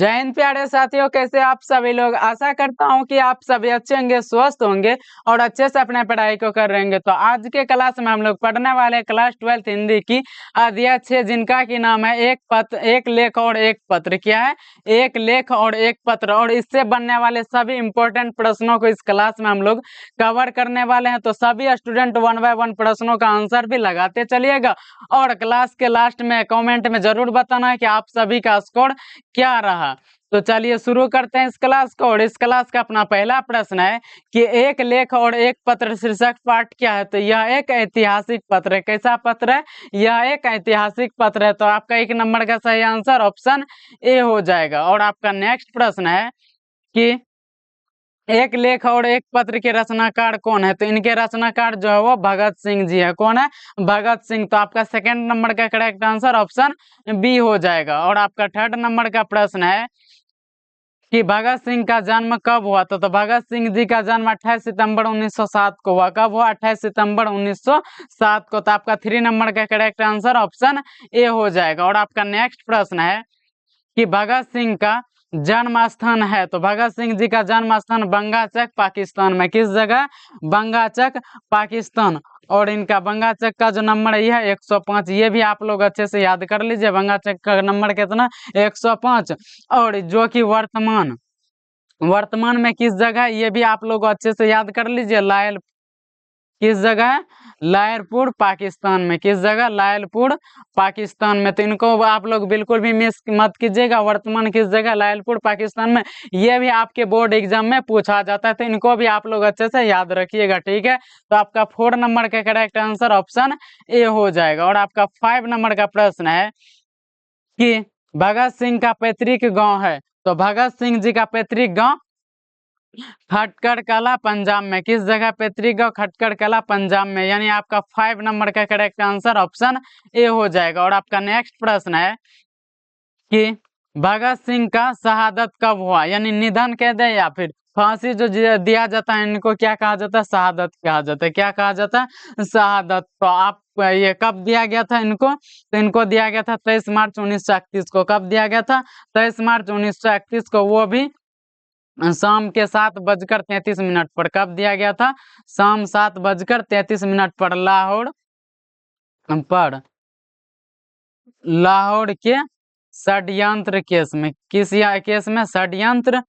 जय हिंद प्यारे साथियों, कैसे आप सभी लोग। आशा करता हूं कि आप सभी अच्छे होंगे, स्वस्थ होंगे और अच्छे से अपने पढ़ाई को कर रहेंगे। तो आज के क्लास में हम लोग पढ़ने वाले क्लास 12th हिंदी की अध्याय 6, जिनका की नाम है एक लेख और एक पत्र। क्या है? एक लेख और एक पत्र। और इससे बनने वाले सभी इंपॉर्टेंट प्रश्नों को इस क्लास में हम लोग कवर करने वाले हैं। तो सभी स्टूडेंट 1 बाय 1 प्रश्नों का आंसर भी लगाते चलिएगा और क्लास के लास्ट में कमेंट में जरूर बताना है कि आप सभी का स्कोर क्या रहा। तो चलिए शुरू करते हैं इस क्लास को। और इस क्लास का अपना पहला प्रश्न है कि एक लेख और एक पत्र शीर्षक पाठ क्या है। तो यह एक ऐतिहासिक पत्र है। कैसा पत्र है? यह एक ऐतिहासिक पत्र है। तो आपका 1 नंबर का सही आंसर ऑप्शन ए हो जाएगा। और आपका नेक्स्ट प्रश्न है कि एक लेख और एक पत्र के रचनाकार कौन है। तो इनके रचनाकार जो है वो भगत सिंह जी है। कौन है? भगत सिंह। तो आपका 2nd नंबर का करेक्ट आंसर ऑप्शन बी हो जाएगा। और आपका 3rd नंबर का प्रश्न है कि भगत सिंह का जन्म कब हुआ। तो भगत सिंह जी का जन्म 28 सितंबर 1907 को हुआ। कब हुआ? 28 सितंबर 1907 को। तो आपका 3 नंबर का करेक्ट आंसर ऑप्शन ए हो जाएगा। और आपका नेक्स्ट प्रश्न है कि भगत सिंह का जन्म स्थान है। तो भगत सिंह जी का जन्म स्थान बंगाचक पाकिस्तान में। किस जगह? बंगाचक पाकिस्तान। और इनका बंगाचक का जो नंबर है यह 105। ये भी आप लोग अच्छे से याद कर लीजिए। बंगाचक का नंबर कितना? 105। और जो कि वर्तमान में किस जगह, ये भी आप लोग अच्छे से याद कर लीजिए। किस जगह है? लायरपुर पाकिस्तान में। किस जगह? लायरपुर पाकिस्तान में। तो इनको आप लोग बिल्कुल भी मिस मत कीजिएगा। वर्तमान किस जगह? लायरपुर पाकिस्तान में। ये भी आपके बोर्ड एग्जाम में पूछा जाता है, तो इनको भी आप लोग अच्छे से याद रखिएगा। ठीक है, तो आपका 4 नंबर का करेक्ट आंसर ऑप्शन ए हो जाएगा। और आपका 5 नंबर का प्रश्न है कि भगत सिंह का पैतृक गांव है। तो भगत सिंह जी का पैतृक गांव खटकड़ कला पंजाब में। किस जगह पैतृक गांव? खटकड़ कला पंजाब में। यानी आपका 5 नंबर का करेक्ट आंसर ऑप्शन ए हो जाएगा। और आपका नेक्स्ट प्रश्न है कि भगत सिंह का शहादत कब हुआ। यानी निधन कह दे या फिर फांसी जो दिया जाता है, इनको क्या कहा जाता है? शहादत कहा जाता है। क्या कहा जाता है? शहादत। तो आप ये कब दिया गया था इनको? तो इनको दिया गया था 23 मार्च 1931 को। कब दिया गया था? 23 मार्च 1931 को। वो भी शाम के 7:33 पर। कब दिया गया था? शाम 7:33 पर लाहौर के षड्यंत्र केस में। किस केस में? षड्यंत्र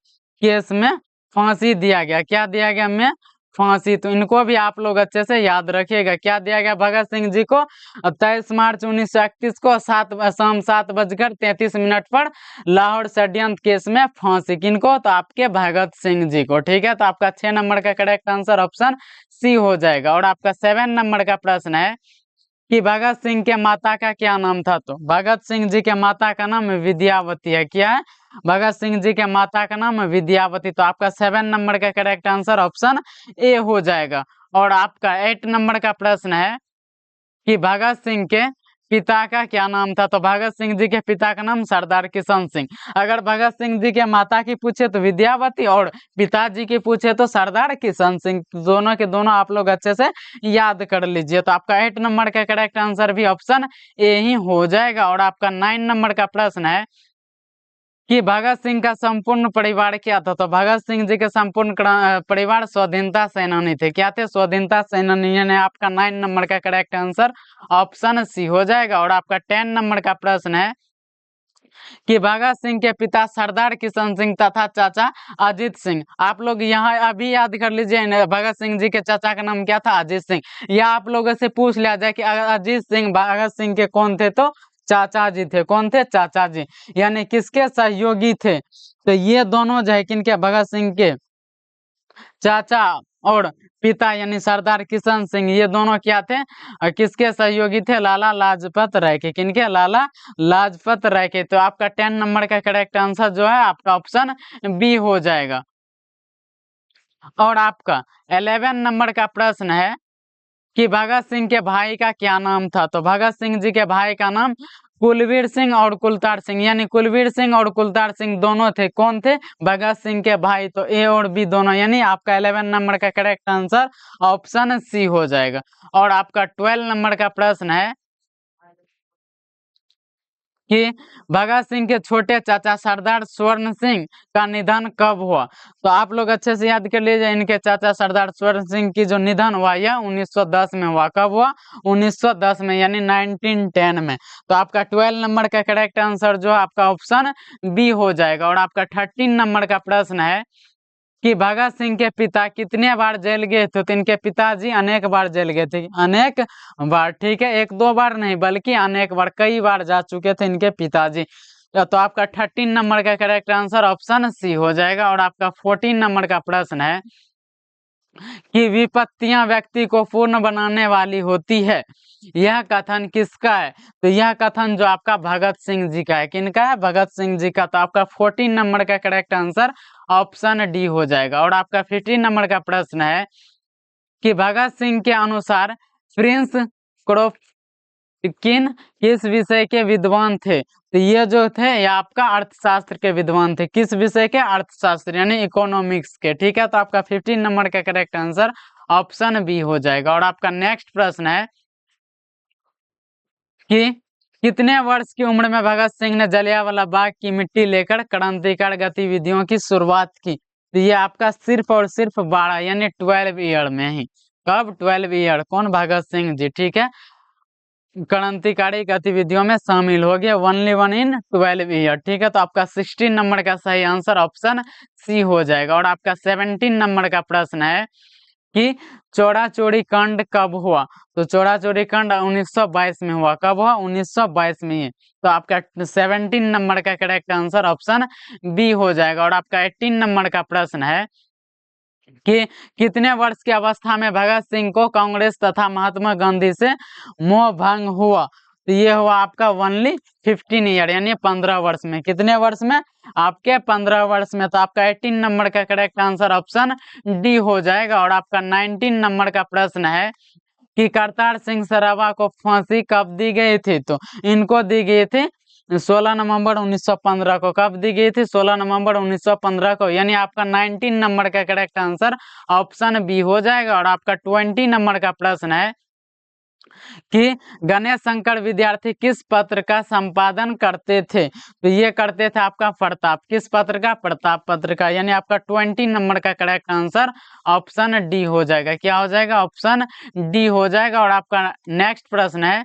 केस में फांसी दिया गया। क्या दिया गया? में फांसी। तो इनको भी आप लोग अच्छे से याद रखिएगा। क्या दिया गया भगत सिंह जी को? 23 मार्च 1931 को शाम 7:33 पर लाहौर षड्यंत्र केस में फांसी। किनको? तो आपके भगत सिंह जी को। ठीक है, तो आपका 6 नंबर का करेक्ट आंसर ऑप्शन सी हो जाएगा। और आपका 7 नंबर का प्रश्न है कि भगत सिंह के माता का क्या नाम था। तो भगत सिंह जी के माता का नाम विद्यावती है। क्या है? भगत सिंह जी के माता का नाम विद्यावती। तो आपका 7 नंबर का करेक्ट आंसर ऑप्शन ए हो जाएगा। और आपका 8 नंबर का प्रश्न है कि भगत सिंह के पिता का क्या नाम था। तो भगत सिंह जी के पिता का नाम सरदार किशन सिंह। अगर भगत सिंह जी के माता की पूछे तो विद्यावती, और पिताजी की पूछे तो सरदार किशन सिंह। दोनों के दोनों आप लोग अच्छे से याद कर लीजिए। तो आपका 8 नंबर का करेक्ट आंसर भी ऑप्शन ए ही हो जाएगा। और आपका 9 नंबर का प्रश्न है कि भगत सिंह का संपूर्ण परिवार क्या था। तो भगत सिंह जी के संपूर्ण परिवार स्वाधीनता सेनानी थे। क्या थे? स्वाधीनता सेनानी। यानी आपका 9 नंबर का करेक्ट आंसर ऑप्शन सी हो जाएगा। और आपका 10 नंबर का प्रश्न है कि भगत सिंह के पिता सरदार किशन सिंह तथा चाचा अजीत सिंह। आप लोग यहाँ अभी याद कर लीजिए, भगत सिंह जी के चाचा का नाम क्या था? अजीत सिंह। या आप लोगों से पूछ लिया जाए कि अजीत सिंह भगत सिंह के कौन थे, तो चाचा जी थे। कौन थे? चाचा जी। यानी किसके सहयोगी थे? तो ये दोनों जो है किनके? भगत सिंह के चाचा और पिता यानी सरदार किशन सिंह, ये दोनों क्या थे? किसके सहयोगी थे? लाला लाजपत राय के। किनके? लाला लाजपत राय के। तो आपका 10 नंबर का करेक्ट आंसर जो है आपका ऑप्शन बी हो जाएगा। और आपका 11 नंबर का प्रश्न है कि भगत सिंह के भाई का क्या नाम था। तो भगत सिंह जी के भाई का नाम कुलवीर सिंह और कुलतार सिंह। यानी कुलवीर सिंह और कुलतार सिंह दोनों थे। कौन थे? भगत सिंह के भाई। तो ए और बी दोनों। यानी आपका 11 नंबर का करेक्ट आंसर ऑप्शन सी हो जाएगा। और आपका 12 नंबर का प्रश्न है कि भगत सिंह के छोटे चाचा सरदार स्वर्ण सिंह का निधन कब हुआ। तो आप लोग अच्छे से याद कर लीजिए, इनके चाचा सरदार स्वर्ण सिंह की जो निधन हुआ यह 1910 में हुआ। कब हुआ? 1910 में, यानी 1910 में। तो आपका 12 नंबर का करेक्ट आंसर जो आपका ऑप्शन बी हो जाएगा। और आपका 13 नंबर का प्रश्न है कि भगत सिंह के पिता कितने बार जेल गए थे। तो इनके पिताजी अनेक बार जेल गए थे, अनेक बार, ठीक है, एक दो बार नहीं बल्कि अनेक बार, कई बार जा चुके थे इनके पिताजी। तो आपका 13 नंबर का करेक्ट आंसर ऑप्शन सी हो जाएगा। और आपका 14 नंबर का प्रश्न है कि विपत्तियां व्यक्ति को पूर्ण बनाने वाली होती है, यह कथन किसका है। तो यह कथन जो आपका भगत सिंह जी का है, किनका है? भगत सिंह जी का। तो आपका 14 नंबर का करेक्ट आंसर ऑप्शन डी हो जाएगा। और आपका 15 नंबर का प्रश्न है कि भगत सिंह के अनुसार प्रिंस क्रोपकिन किस विषय के विद्वान थे। तो ये जो थे ये आपका अर्थशास्त्र के विद्वान थे। किस विषय के? अर्थशास्त्र, यानी इकोनॉमिक्स के, ठीक है। तो आपका 15 नंबर का करेक्ट आंसर ऑप्शन बी हो जाएगा। और आपका नेक्स्ट प्रश्न है कि कितने वर्ष की उम्र में भगत सिंह ने जलियांवाला बाग की मिट्टी लेकर क्रांतिकारी गतिविधियों की शुरुआत की। तो ये आपका सिर्फ और सिर्फ 12 यानी 12 ईयर में ही। कब? 12 ईयर। कौन? भगत सिंह जी, ठीक है, क्रांतिकारी गतिविधियों में शामिल हो गया, ओनली वन इन 12 ईयर, ठीक है। तो आपका 16 नंबर का सही आंसर ऑप्शन सी हो जाएगा। और आपका 17 नंबर का प्रश्न है कि चौरा चोरी कांड कब हुआ। तो चौरा चोरी कांड 1922 में हुआ। कब हुआ? 1922 में ही। तो आपका 17 नंबर का करेक्ट आंसर ऑप्शन बी हो जाएगा। और आपका 18 नंबर का प्रश्न है कि कितने वर्ष की अवस्था में भगत सिंह को कांग्रेस तथा महात्मा गांधी से मोह भंग हुआ। तो ये हुआ आपका ओनली 15 ईयर, यानी 15 वर्ष में। कितने वर्ष में? आपके 15 वर्ष में। तो आपका 18 नंबर का करेक्ट आंसर ऑप्शन डी हो जाएगा। और आपका 19 नंबर का प्रश्न है कि करतार सिंह सरावा को फांसी कब दी गई थी। तो इनको दी गई थी 16 नवंबर 1915 को। कब दी गई थी? 16 नवंबर 1915 को, यानी आपका 19 नंबर का करेक्ट आंसर ऑप्शन बी हो जाएगा। और आपका 20 नंबर का प्रश्न है कि गणेश शंकर विद्यार्थी किस पत्र का संपादन करते थे। तो ये करते थे आपका प्रताप। किस पत्र का? प्रताप पत्र का, यानी आपका 20 नंबर का करेक्ट आंसर ऑप्शन डी हो जाएगा। क्या हो जाएगा? ऑप्शन डी हो जाएगा। और आपका नेक्स्ट प्रश्न है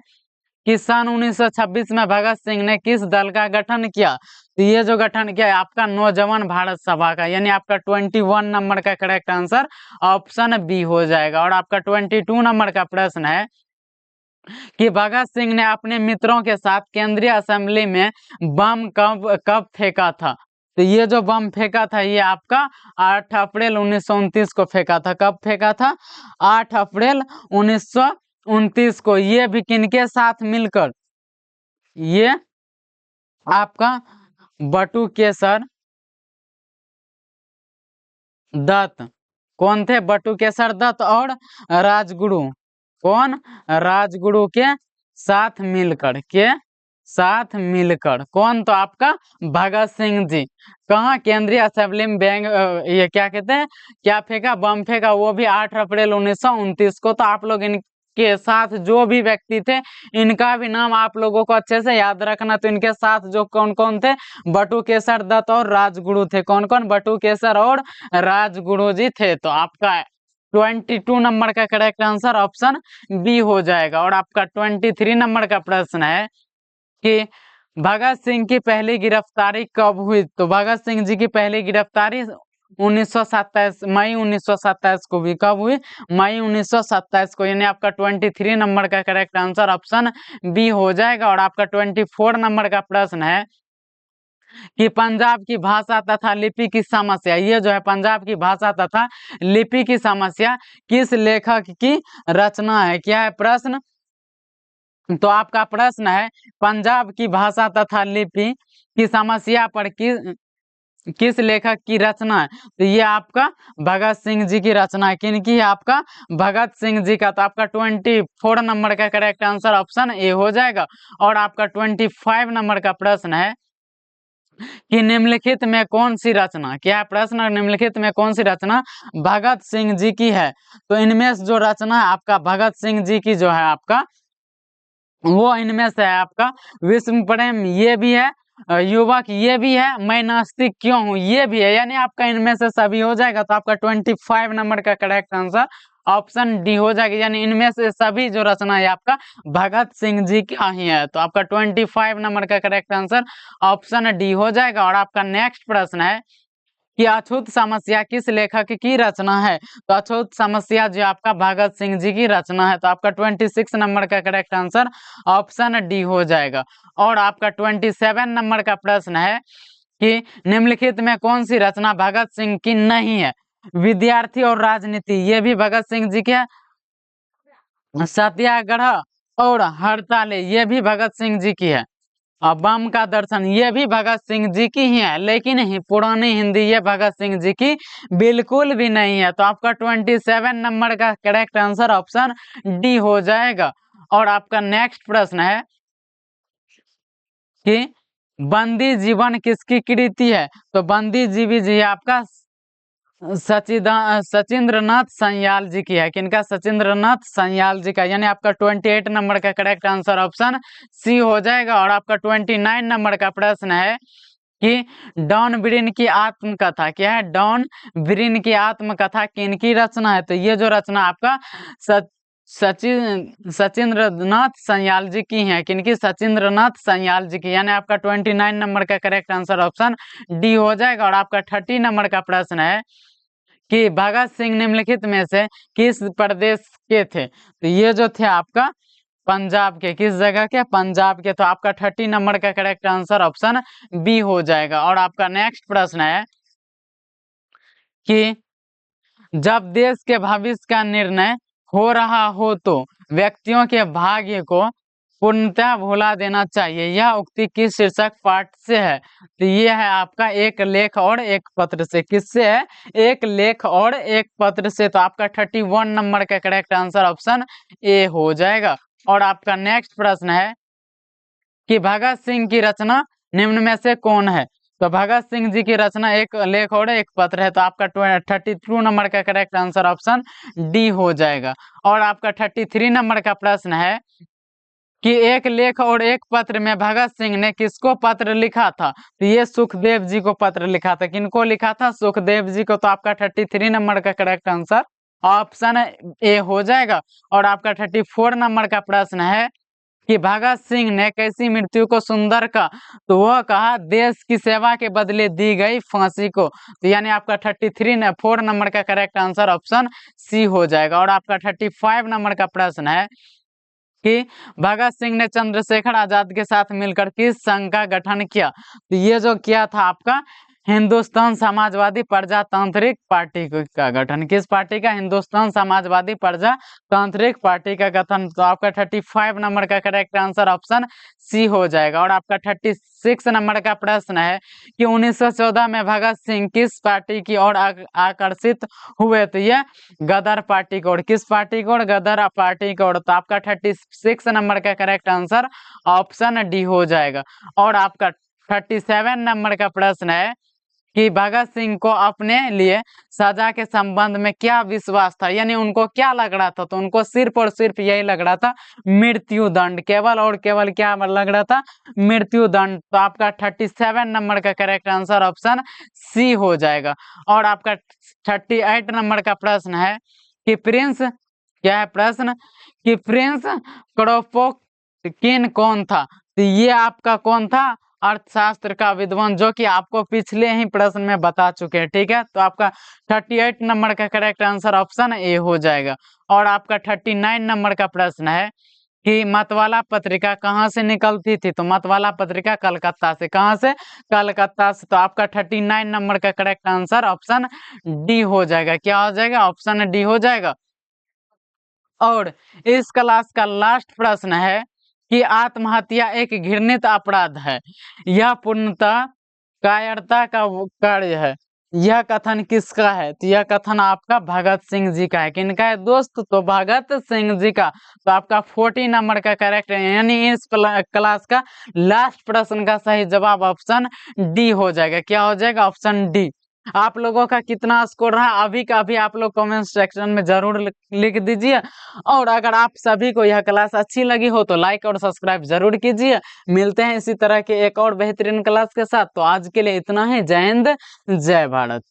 कि सन 1926 में भगत सिंह ने किस दल का गठन किया। तो ये जो गठन किया है आपका नौजवान भारत सभा का, यानी आपका 21 नंबर का करेक्ट आंसर ऑप्शन बी हो जाएगा। और आपका 22 नंबर का प्रश्न है कि भगत सिंह ने अपने मित्रों के साथ केंद्रीय असेंबली में बम कब कब फेंका था। तो ये जो बम फेंका था ये आपका 8 अप्रैल 1929 को फेंका था। कब फेंका था? 8 अप्रैल 1929 को। ये भी किनके साथ मिलकर? ये आपका बटुकेशर दत्त। कौन थे? बटुकेशर दत्त और राजगुरु। कौन? राजगुरु के साथ मिलकर, के साथ मिलकर। कौन? तो आपका भगत सिंह जी। कहाँ? केंद्रीय असेंबली में ये क्या कहते हैं, क्या फेंका? बम फेंका, वो भी 8 अप्रैल 1929 को। तो आप लोग इनके साथ जो भी व्यक्ति थे इनका भी नाम आप लोगों को अच्छे से याद रखना। तो इनके साथ जो कौन कौन थे? बटुकेशर दत्त और राजगुरु थे। कौन कौन? बटुकेशर और राजगुरु जी थे। तो आपका 22 नंबर का करेक्ट आंसर ऑप्शन बी हो जाएगा। और आपका 23 नंबर का प्रश्न है कि भगत सिंह की पहली गिरफ्तारी कब हुई। तो भगत सिंह जी की पहली गिरफ्तारी 1927 मई 1927 को भी। कब हुई? मई 1927 को, यानी आपका 23 नंबर का करेक्ट आंसर ऑप्शन बी हो जाएगा। और आपका 24 नंबर का प्रश्न है कि पंजाब की भाषा तथा लिपि की समस्या, ये जो है पंजाब की भाषा तथा लिपि की समस्या किस लेखक की रचना है। क्या है प्रश्न? तो आपका प्रश्न है पंजाब की भाषा तथा लिपि की समस्या पर किस लेखक की रचना है। तो ये आपका भगत सिंह जी की रचना है। किन की है? आपका भगत सिंह जी का। तो आपका 24 नंबर का करेक्ट आंसर ऑप्शन ए हो जाएगा। और आपका 25 नंबर का प्रश्न है कि निम्नलिखित में कौन सी रचना, क्या प्रश्न, निम्नलिखित में कौन सी रचना भगत सिंह जी की है। तो इनमें जो रचना है आपका भगत सिंह जी की जो है आपका वो इनमें से है आपका विश्व प्रेम, ये भी है, युवक ये भी है, मैं नास्तिक क्यों हूँ ये भी है, यानी आपका इनमें से सभी हो जाएगा। तो आपका 25 नंबर का करेक्ट आंसर ऑप्शन डी हो जाएगा, यानी इनमें से सभी जो रचना है आपका भगत सिंह जी का ही है। तो आपका 25 नंबर का करेक्ट आंसर ऑप्शन डी हो जाएगा। और आपका नेक्स्ट प्रश्न है कि अछूत समस्या किस लेखक की रचना है। तो अछूत समस्या जो आपका भगत सिंह जी की रचना है। तो आपका 26 नंबर का करेक्ट आंसर ऑप्शन डी हो जाएगा। और आपका 27 नंबर का प्रश्न है कि निम्नलिखित में कौन सी रचना भगत सिंह की नहीं है। विद्यार्थी और राजनीति ये भी भगत सिंह जी के है, सत्याग्रह और हड़तालें ये भी भगत सिंह जी की है, बम का दर्शन ये भी भगत सिंह जी की ही है, लेकिन ही पुरानी हिंदी ये भगत सिंह जी की बिल्कुल भी नहीं है। तो आपका 27 नंबर का करेक्ट आंसर ऑप्शन डी हो जाएगा। और आपका नेक्स्ट प्रश्न है कि बंदी जीवन किसकी कृति है। तो बंदी जीवी जी आपका सचिंद्रनाथ सन्याल जी की है। किनका? सचिंद्रनाथ सन्याल जी का, यानी आपका 28 नंबर का करेक्ट आंसर ऑप्शन सी हो जाएगा। और आपका 29 नंबर का प्रश्न है कि डॉन ब्रिन की आत्मकथा क्या है। डॉन ब्रिन की आत्मकथा किनकी रचना है। तो ये जो रचना आपका सचिंद्रनाथ सन्याल जी की है। किनकी? सचिंद्रनाथ सन्याल जी की, यानी आपका 29 नंबर का करेक्ट आंसर ऑप्शन डी हो जाएगा। और आपका 30 नंबर का प्रश्न है कि भगत सिंह निम्नलिखित में से किस प्रदेश के थे। तो ये जो थे आपका पंजाब के, किस जगह के? पंजाब के। तो आपका 30 नंबर का करेक्ट आंसर ऑप्शन बी हो जाएगा। और आपका नेक्स्ट प्रश्न है कि जब देश के भविष्य का निर्णय हो रहा हो तो व्यक्तियों के भाग्य को पूर्णतः भुला देना चाहिए, यह उक्ति किस शीर्षक पाठ से है। तो ये है आपका एक लेख और एक पत्र से। किससे है? एक लेख और एक पत्र से। तो आपका 31 नंबर का करेक्ट आंसर ऑप्शन ए हो जाएगा। और आपका नेक्स्ट प्रश्न है कि भगत सिंह की रचना निम्न में से कौन है। तो भगत सिंह जी की रचना एक लेख और एक पत्र है। तो आपका 32 नंबर का करेक्ट आंसर ऑप्शन डी हो जाएगा। और आपका 33 नंबर का प्रश्न है कि एक लेख और एक पत्र में भगत सिंह ने किसको पत्र लिखा था। तो ये सुखदेव जी को पत्र लिखा था। किनको लिखा था? सुखदेव जी को। तो आपका 33 नंबर का करेक्ट आंसर ऑप्शन ए हो जाएगा। और आपका 34 नंबर का प्रश्न है कि भगत सिंह ने कैसी मृत्यु को सुंदर का। तो वह कहा देश की सेवा के बदले दी गई फांसी को। तो यानी आपका 4 नंबर का करेक्ट आंसर ऑप्शन सी हो जाएगा। और आपका 35 नंबर का प्रश्न है कि भगत सिंह ने चंद्रशेखर आजाद के साथ मिलकर किस संघ का गठन किया। तो ये जो किया था आपका हिंदुस्तान समाजवादी प्रजातांत्रिक पार्टी का गठन। किस पार्टी का? हिंदुस्तान समाजवादी प्रजातांत्रिक पार्टी का गठन। तो आपका 35 नंबर का करेक्ट आंसर ऑप्शन सी हो जाएगा। और आपका 36 नंबर का प्रश्न है कि 1914 में भगत सिंह किस पार्टी की ओर आकर्षित हुए। तो ये गदर पार्टी की ओर। किस पार्टी की ओर? गदर पार्टी की ओर। तो आपका 36 नंबर का करेक्ट आंसर ऑप्शन डी हो जाएगा। और आपका 37 नंबर का प्रश्न है कि भगत सिंह को अपने लिए सजा के संबंध में क्या विश्वास था, यानी उनको क्या लग रहा था। तो उनको सिर्फ और सिर्फ यही लग रहा था मृत्यु दंड, केवल और केवल क्या लग रहा था? मृत्यु दंड। तो आपका 37 नंबर का करेक्ट आंसर ऑप्शन सी हो जाएगा। और आपका 38 नंबर का प्रश्न है कि प्रिंस, क्या है प्रश्न, कि प्रिंस क्रोपोकिन कौन था। तो ये आपका कौन था? अर्थशास्त्र का विद्वान, जो कि आपको पिछले ही प्रश्न में बता चुके हैं। ठीक है, तो आपका 38 नंबर का करेक्ट आंसर ऑप्शन ए हो जाएगा। और आपका 39 नंबर का प्रश्न है कि मतवाला पत्रिका कहाँ से निकलती थी। तो मतवाला पत्रिका कलकत्ता से। कहाँ से? कलकत्ता से। तो आपका 39 नंबर का करेक्ट आंसर ऑप्शन डी हो जाएगा। क्या हो जाएगा? ऑप्शन डी हो जाएगा। और इस क्लास का लास्ट प्रश्न है कि आत्महत्या एक घृणित अपराध है, यह पूर्णतः कायरता का कार्य है, यह कथन किसका है। तो यह कथन आपका भगत सिंह जी का है। किनका है दोस्त? तो भगत सिंह जी का। तो आपका 40 नंबर का करेक्ट है, यानी इस क्लास का लास्ट प्रश्न का सही जवाब ऑप्शन डी हो जाएगा। क्या हो जाएगा? Option D. आप लोगों का कितना स्कोर रहा अभी का अभी आप लोग कमेंट सेक्शन में जरूर लिख दीजिए। और अगर आप सभी को यह क्लास अच्छी लगी हो तो लाइक और सब्सक्राइब जरूर कीजिए। मिलते हैं इसी तरह के एक और बेहतरीन क्लास के साथ। तो आज के लिए इतना ही। जय हिंद, जय भारत।